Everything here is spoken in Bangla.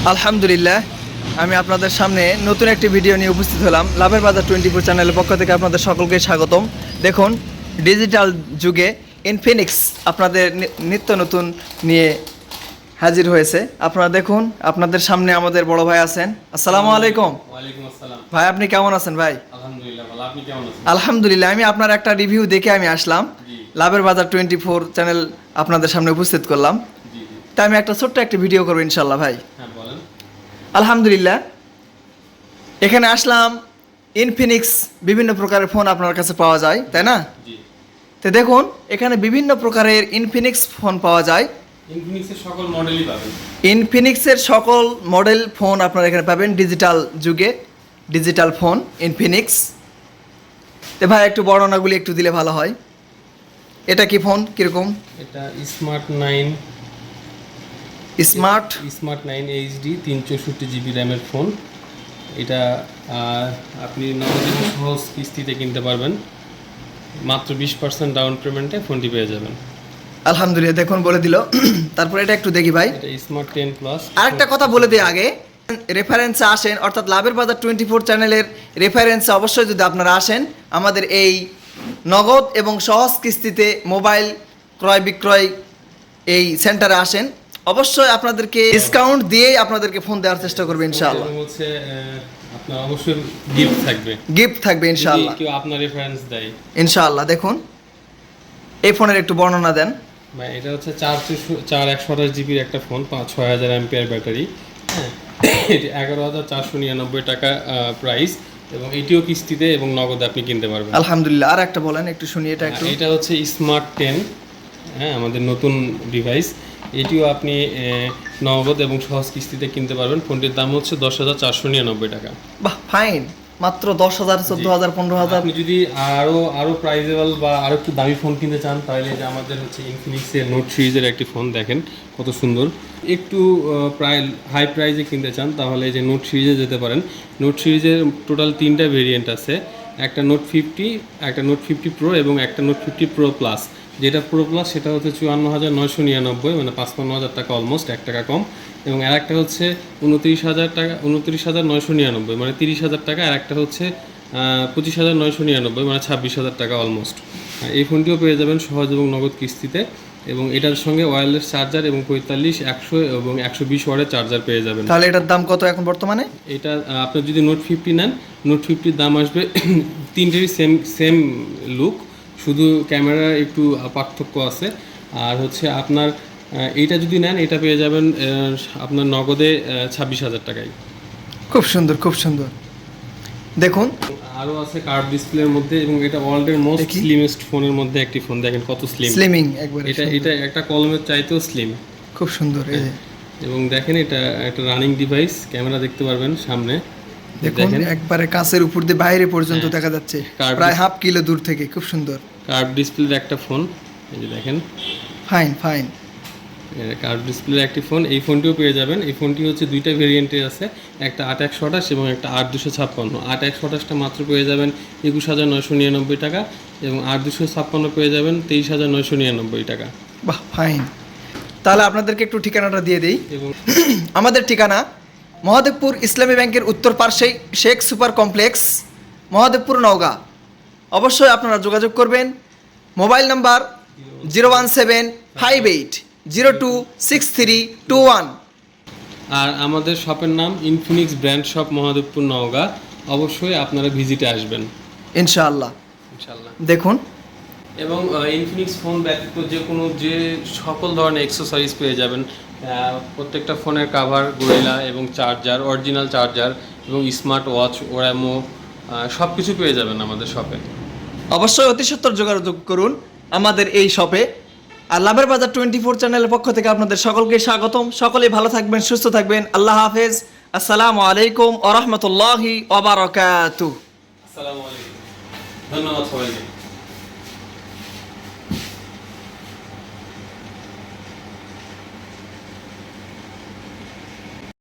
আলহামদুলিল্লাহ, আমি আপনাদের সামনে নতুন একটি ভিডিও নিয়ে উপস্থিত হলাম। লাভের বাজার 24 চ্যানেলের পক্ষ থেকে আপনাদের সকলকে স্বাগতম। দেখুন, ডিজিটাল যুগে ইনফিনিক্স আপনাদের নিত্য নতুন নিয়ে হাজির হয়েছে। আপনারা দেখুন, আপনাদের সামনে আমাদের বড় ভাই আছেন। আসসালামু আলাইকুম। ওয়ালাইকুম আসসালাম। ভাই, আপনি কেমন আছেন ভাই? আলহামদুলিল্লাহ ভালো, আপনি কেমন আছেন? আলহামদুলিল্লাহ, আমি আপনার একটা রিভিউ দেখে আমি আসলাম। লাভের বাজার 24 চ্যানেল আপনাদের সামনে উপস্থিত করলাম। জি জি, তাই আমি একটা ছোট্ট একটি ভিডিও করবো ইনশাল্লাহ ভাই। হ্যাঁ বলেন। আলহামদুলিল্লাহ, এখানে আসলাম। ইনফিনিক্স বিভিন্ন প্রকারের ফোন আপনার কাছে পাওয়া যায়, তাই না? জি, তো দেখুন, এখানে বিভিন্ন প্রকারের ইনফিনিক্স ফোন পাওয়া যায়। ইনফিনিক্সের সকল মডেলই পাবেন। ইনফিনিক্সের সকল মডেল ফোন আপনারা এখানে পাবেন ডিজিটাল যুগে। Digital phone Infinix. তো ভাই, একটু বর্ণনাগুলি একটু দিলে ভালো হয়। এটা কি ফোন, কীরকম? এটা স্মার্ট 9 স্মার্ট 9 এইচডি 364 জিবি র্যামের ফোন। এটা আপনি নগদে সহজ কিস্তিতে কিনতে পারবেন। মাত্র 20% ডাউন পেমেন্টে ফোনটি পেয়ে যাবেন। আলহামদুলিল্লাহ, দেখুন বলে দিল। তারপরে এটা একটু দেখি ভাই। এটা স্মার্ট 10 প্লাস। আরেকটা কথা বলে দিই আগে, রেফারেন্সে আসেন, অর্থাৎ লাভের বাজার 24 চ্যানেলের রেফারেন্সে অবশ্যই যদি আপনারা আসেন, আমাদের এই নগদ এবং সহজ কিস্তিতে মোবাইল ক্রয় বিক্রয় এই সেন্টারে আসেন, অবশ্যই আপনাদেরকে ডিসকাউন্ট দিয়েই আপনাদেরকে ফোন দেওয়ার চেষ্টা করবে ইনশাআল্লাহ। এবং হচ্ছে আপনার অবশ্যই গিফট থাকবে। গিফট থাকবে ইনশাআল্লাহ। কেউ আপনার রেফারেন্স দেয় ইনশাআল্লাহ। দেখুন, এই ফোনের একটু বর্ণনা দেন ভাই। এটা হচ্ছে 4128 জিবির একটা ফোন, 6000 অ্যাম্পিয়ার ব্যাটারি। হ্যাঁ, এটি 11,499 টাকা প্রাইস, এবং এটিও কিস্তিতে এবং নগদে আপনি কিনতে পারবেন। আলহামদুলিল্লাহ। আর একটা বলেন, একটু শুনি এটা একটু। এটা হচ্ছে স্মার্ট 10, হ্যাঁ, আমাদের নতুন ডিভাইস। এটিও আপনি নগদ এবং সহজ কিস্তিতে কিনতে পারবেন। ফোনটির দাম হচ্ছে 10,499 টাকা। বাহ, ফাইন। মাত্র 10,000, 14,000, 15,000। আপনি যদি আরো প্রাইজেবল বা আরো একটু দামি ফোন কিনতে চান, তাহলে যে আমাদের হচ্ছে ইনফিনিক্সের নোট সিরিজের একটি ফোন দেখেন কত সুন্দর। একটু প্রায় হাই প্রাইজে কিনতে চান, তাহলে যে নোট সিরিজে যেতে পারেন। নোট সিরিজের টোটাল 3টা ভেরিয়েন্ট আছে। একটা নোট 50, একটা নোট 50 প্রো এবং একটা নোট 50 প্রো প্লাস। যেটা প্রো প্লাস সেটা হচ্ছে 54,999, মানে 55,000 টাকা, অলমোস্ট 1 টাকা কম। এবং আর একটা হচ্ছে 29,000 টাকা, 29,999, মানে 30,000 টাকা। আর একটা হচ্ছে 25,999, মানে 26,000 টাকা অলমোস্ট। এই ফোনটিও পেয়ে যাবেন সহজ এবং নগদ কিস্তিতে, এবং এটার সঙ্গে ওয়্যারলেস চার্জার এবং 45, 100 এবং 120 ওয়াটের চার্জার পেয়ে যাবেন। তাহলে এটার দাম কত এখন বর্তমানে? এটা আপনার যদি নোট 50 নেন, নোট 50-র দাম আসবে তিনটেরই সেম লুক, শুধু ক্যামেরা একটু পার্থক্য আছে। আর হচ্ছে আপনার এইটা যদি নেন, এটা পেয়ে যাবেন আপনার নগদে 26,000 টাকায়। খুব সুন্দর, খুব সুন্দর। দেখুন, আরও আছে কার্ভ ডিসপ্লের মধ্যে, এবং এটা ওয়ার্ল্ডের মোস্ট স্লিমেস্ট ফোনের মধ্যে একটি ফোন। দেখেন কত স্লিমিং একবার। এটা একটা কলমের চাইতেও স্লিম। খুব সুন্দর। এই যে এবং দেখেন, এটা একটা রানিং ডিভাইস, ক্যামেরা দেখতে পারবেন সামনে। দেখুন, একবারে কাঁচের উপর দিয়ে বাইরে পর্যন্ত দেখা যাচ্ছে, প্রায় হাফ কিলো দূর থেকে। খুব সুন্দর কার্ভ ডিসপ্লের একটা ফোন, এই যে দেখেন। Fine fine. কার্ভ ডিসপ্লের একটি ফোন, এই ফোনটিও পেয়ে যাবেন। এই ফোনটি হচ্ছে 2টা ভেরিয়েন্টে আছে, একটা 8/128 এবং একটা 8/256। 8/128টা মাত্র পেয়ে যাবেন 21,999 টাকা, এবং 8/256 পেয়ে যাবেন 23,999 টাকা। বাহ, ফাইন। তাহলে আপনাদেরকে একটু ঠিকানাটা দিয়ে দেই। এবং আমাদের ঠিকানা মহাদেবপুর ইসলামী ব্যাংকের উত্তর পার্শ্বেই শেখ সুপার কমপ্লেক্স, মহাদেবপুর, নওগাঁ। অবশ্যই আপনারা যোগাযোগ করবেন। Mobile number 01758026321। আর আমাদের শপের নাম Infinix brand shop, Mahadevpur, Naogaon. অবশ্যই আপনারা ভিজিটে আসবেন ইনশাআল্লাহ। ইনশাআল্লাহ। দেখুন, এবং ইনফিনিক্স ফোন ব্যতীত যে সকল ধরনের অ্যাক্সেসরিজ পেয়ে যাবেন। প্রত্যেকটা ফোনের কাভার, গরিলা, এবং চার্জার, অরিজিনাল চার্জার, এবং স্মার্ট ওয়াচ, ওরামো, সব কিছু পেয়ে যাবেন আমাদের শপে। অবশ্যই অতি সত্বর যোগাযোগ করুন আমাদের এই শপে। আর লাভের বাজার 24 চ্যানেলের পক্ষ থেকে আপনাদের সকলকে স্বাগতম। সকলেই ভালো থাকবেন, সুস্থ থাকবেন। আল্লাহ হাফেজ। আসসালামু আলাইকুম ওয়া রাহমাতুল্লাহি ওয়া বারাকাতুহু। আসসালামু আলাইকুম, ধন্যবাদ সবাইকে।